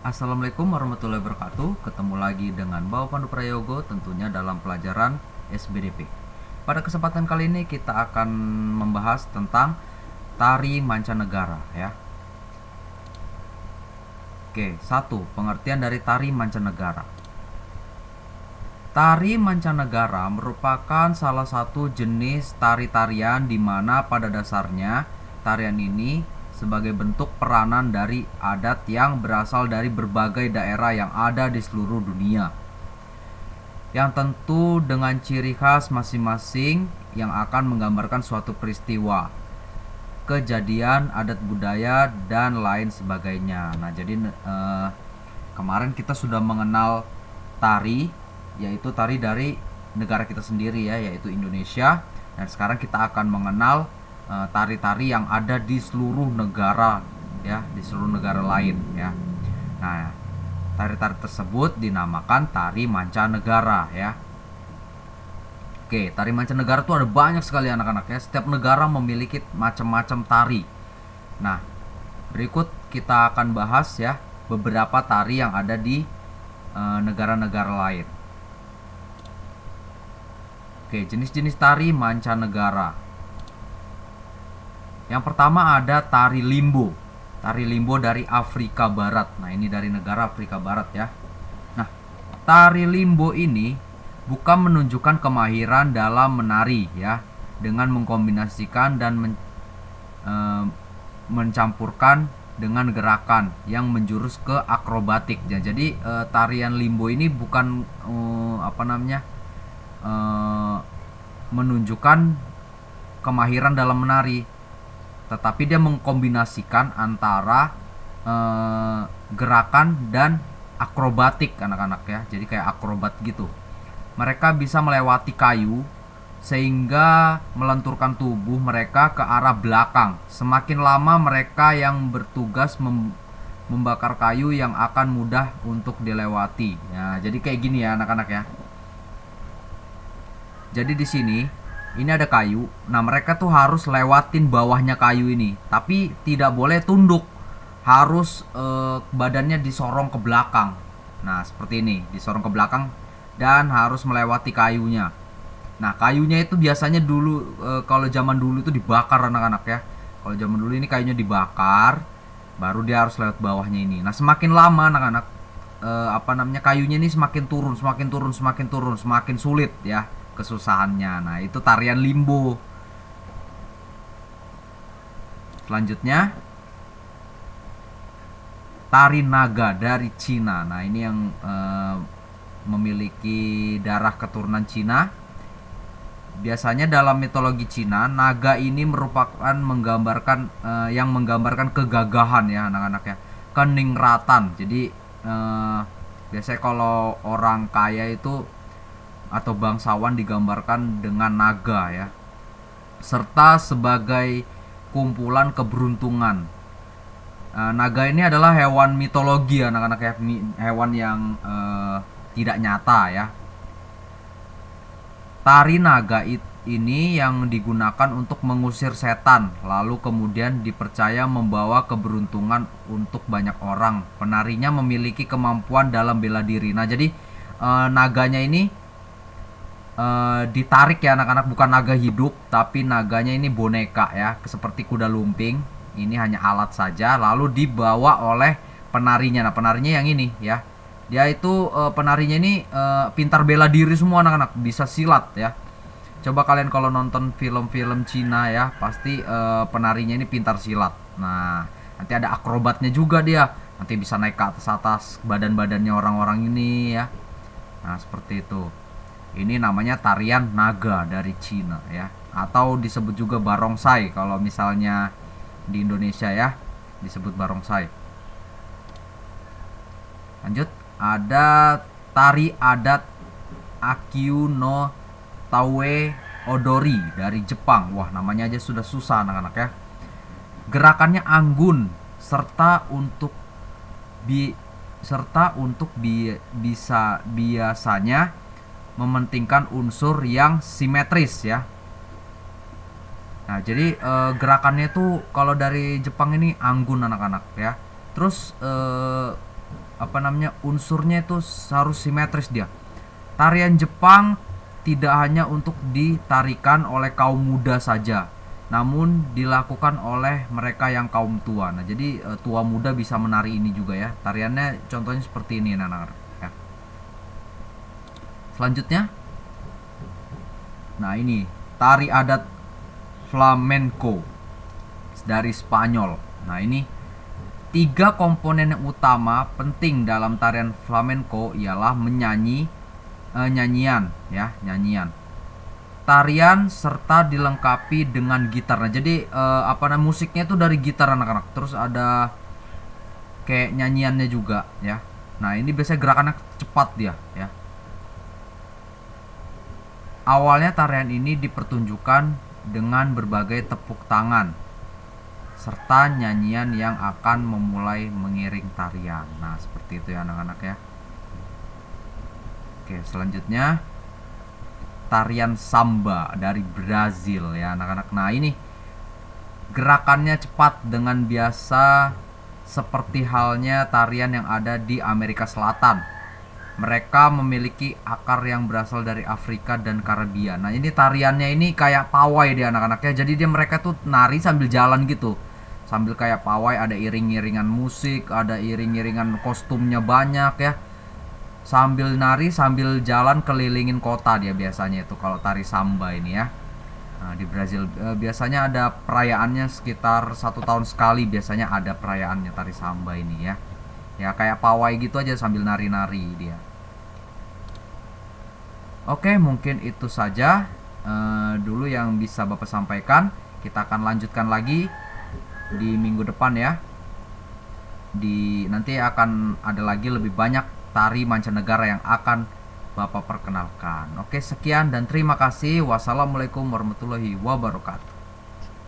Assalamualaikum warahmatullahi wabarakatuh. Ketemu lagi dengan Bapak Pandu Prayogo tentunya dalam pelajaran SBDP. Pada kesempatan kali ini kita akan membahas tentang tari mancanegara ya. Oke, satu, pengertian dari tari mancanegara. Tari mancanegara merupakan salah satu jenis tari-tarian di mana pada dasarnya tarian ini sebagai bentuk peranan dari adat yang berasal dari berbagai daerah yang ada di seluruh dunia. Yang tentu dengan ciri khas masing-masing yang akan menggambarkan suatu peristiwa, kejadian, adat budaya, dan lain sebagainya. Nah, jadi kemarin kita sudah mengenal tari, yaitu tari dari negara kita sendiri ya, yaitu Indonesia. Dan sekarang kita akan mengenal tari-tari yang ada di seluruh negara ya, di seluruh negara lain ya. Nah, tari-tari tersebut dinamakan tari mancanegara ya. Oke, tari mancanegara tuh ada banyak sekali anak-anak ya. Setiap negara memiliki macam-macam tari. Nah, berikut kita akan bahas ya beberapa tari yang ada di negara-negara lain. Oke, jenis-jenis tari mancanegara. Yang pertama ada tari limbo. Tari limbo dari Afrika Barat. Nah, ini dari negara Afrika Barat ya. Nah, tari limbo ini bukan menunjukkan kemahiran dalam menari ya, dengan mengkombinasikan dan mencampurkan dengan gerakan yang menjurus ke akrobatik ya. Jadi tarian limbo ini bukan menunjukkan kemahiran dalam menari, tetapi dia mengkombinasikan antara gerakan dan akrobatik anak-anak ya. Jadi kayak akrobat gitu. Mereka bisa melewati kayu sehingga melenturkan tubuh mereka ke arah belakang. Semakin lama mereka yang bertugas membakar kayu yang akan mudah untuk dilewati. Ya, jadi kayak gini ya anak-anak ya. Jadi di sini ini ada kayu. Nah, mereka tuh harus lewatin bawahnya kayu ini, tapi tidak boleh tunduk. Harus badannya disorong ke belakang. Nah, seperti ini, disorong ke belakang dan harus melewati kayunya. Nah, kayunya itu biasanya dulu kalau zaman dulu itu dibakar anak-anak ya. Kalau zaman dulu ini kayunya dibakar, baru dia harus lewat bawahnya ini. Nah, semakin lama anak-anak kayunya ini semakin turun, semakin turun, semakin turun, semakin sulit ya kesusahannya. Nah, itu tarian limbo. Selanjutnya tari naga dari Cina. Nah, ini yang memiliki darah keturunan Cina. Biasanya dalam mitologi Cina, naga ini merupakan yang menggambarkan kegagahan ya anak-anak ya, keningratan. Jadi biasanya kalau orang kaya itu atau bangsawan digambarkan dengan naga ya, serta sebagai kumpulan keberuntungan. Naga ini adalah hewan mitologi anak-anak ya, hewan yang tidak nyata ya. Tari naga ini yang digunakan untuk mengusir setan, lalu kemudian dipercaya membawa keberuntungan untuk banyak orang. Penarinya memiliki kemampuan dalam bela diri. Nah, jadi naganya ini ditarik ya anak-anak, bukan naga hidup, tapi naganya ini boneka ya, seperti kuda lumping. Ini hanya alat saja, lalu dibawa oleh penarinya. Nah, penarinya yang ini ya. Dia itu penarinya ini pintar bela diri semua anak-anak, bisa silat ya. Coba kalian kalau nonton film-film Cina ya, pasti penarinya ini pintar silat. Nah, nanti ada akrobatnya juga dia. Nanti bisa naik ke atas-atas badan-badannya orang-orang ini ya. Nah, seperti itu. Ini namanya tarian naga dari Cina ya, atau disebut juga barongsai kalau misalnya di Indonesia ya, disebut barongsai. Lanjut, ada tari adat Akkyu no Taue Odori dari Jepang. Wah, namanya aja sudah susah anak-anak ya. Gerakannya anggun serta untuk bisa biasanya mementingkan unsur yang simetris ya. Nah, jadi gerakannya tuh kalau dari Jepang ini anggun anak-anak ya. Terus unsurnya itu harus simetris dia. Tarian Jepang tidak hanya untuk ditarikan oleh kaum muda saja, namun dilakukan oleh mereka yang kaum tua. Nah, jadi tua muda bisa menari ini juga ya. Tariannya contohnya seperti ini anak-anak ya. Selanjutnya, nah ini tari adat flamenco dari Spanyol. Nah, ini tiga komponen yang utama penting dalam tarian flamenco ialah nyanyian ya, nyanyian, tarian serta dilengkapi dengan gitar. Nah, jadi musiknya itu dari gitar anak-anak. Terus ada kayak nyanyiannya juga ya. Nah, ini biasanya gerakannya cepat dia ya. Awalnya tarian ini dipertunjukkan dengan berbagai tepuk tangan serta nyanyian yang akan memulai mengiring tarian. Nah, seperti itu ya anak-anak ya. Oke, selanjutnya tarian samba dari Brazil ya anak-anak. Nah, ini gerakannya cepat dengan biasa seperti halnya tarian yang ada di Amerika Selatan. Mereka memiliki akar yang berasal dari Afrika dan Karibia. Nah, ini tariannya ini kayak pawai dia anak-anaknya. Jadi mereka tuh nari sambil jalan gitu. Sambil kayak pawai, ada iring-iringan musik, ada iring-iringan kostumnya banyak ya. Sambil nari sambil jalan kelilingin kota dia biasanya itu kalau tari samba ini ya. Nah, di Brazil biasanya ada perayaannya sekitar 1 tahun sekali, biasanya ada perayaannya tari samba ini ya. Ya kayak pawai gitu aja sambil nari-nari dia. Oke, mungkin itu saja dulu yang bisa Bapak sampaikan. Kita akan lanjutkan lagi di minggu depan ya. Nanti akan ada lagi lebih banyak tari mancanegara yang akan Bapak perkenalkan. Oke, sekian dan terima kasih. Wassalamualaikum warahmatullahi wabarakatuh.